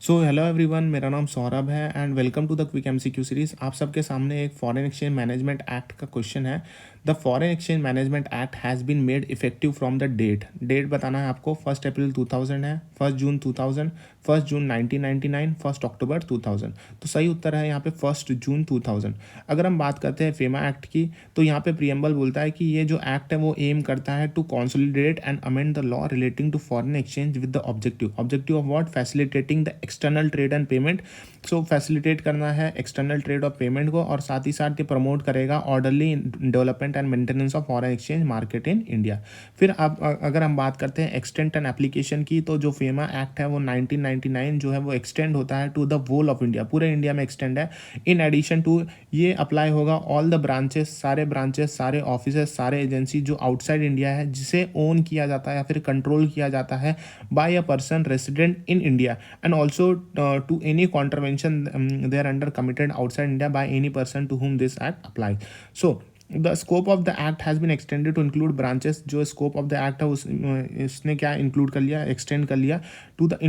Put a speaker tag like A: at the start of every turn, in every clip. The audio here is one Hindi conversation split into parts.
A: सो हेलो एवरीवन, मेरा नाम सौरभ है and welcome to the quick MCQ series. आप सबके सामने एक फॉरेन एक्सचेंज मैनेजमेंट एक्ट का क्वेश्चन है। The foreign exchange management act has been made effective from the date बताना है आपको। 1 अप्रैल 2000 है, 1 जून 2000, 1 जून 1999, 1 अक्टूबर 2000। तो सही उत्तर है यहाँ पे 1 जून 2000। अगर हम बात करते हैं फेमा एक्ट की, तो यहाँ पे प्रियम्बल बोलता है कि ये जो एक्ट है वो एम करता है to consolidate and amend the law relating to foreign exchange with the objective of what, facilitating the external trade and payment. So facilitate करना है एक्सटर्नल ट्रेड और पेमेंट को, और साथ ही साथ ये प्रमोट करेगा orderly development and maintenance of foreign exchange market in India. फिर अब अगर हम बात करते हैं एक्सटेंट एंड एप्लीकेशन की, तो जो फेमा एक्ट है वो 1999 जो है वो एक्सटेंड होता है to the whole of India, पूरे इंडिया में एक्सटेंड है। इन एडिशन टू ये अप्लाई होगा ऑल द ब्रांचेस, सारे ब्रांचेस, सारे ऑफिसेस, सारे एजेंसी जो आउटसाइड इंडिया है, जिसे ओन किया जाता है या फिर कंट्रोल किया जाता है by a person resident in India, and also to any contravention they are under committed outside India by any person to whom this act applies. So the scope of the act has been extended to include branches। जो scope of the act है इसने क्या include कर लिया, extend कर लिया to the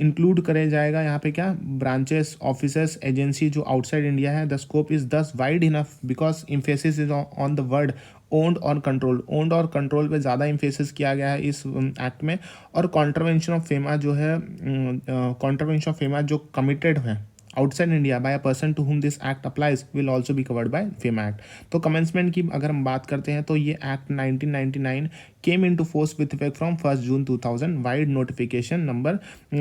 A: include करे जाएगा यहाँ पे क्या, branches, offices, agency जो outside India है। The scope is thus wide enough because emphasis is on the word owned और कंट्रोल पे ज़्यादा इम्फेसिस किया गया है इस एक्ट में। और कॉन्ट्रवेंशन ऑफ फेमा जो है, कॉन्ट्रवेंशन ऑफ फेमा जो कमिटेड है outside India by a person to whom this act applies will also be covered by FEMA act. तो कमेंसमेंट की अगर हम बात करते हैं तो ये act 1999 came into force with effect from 1 June 2000। Vide notification number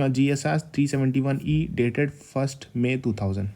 A: GSR 371E dated 1 May 2000।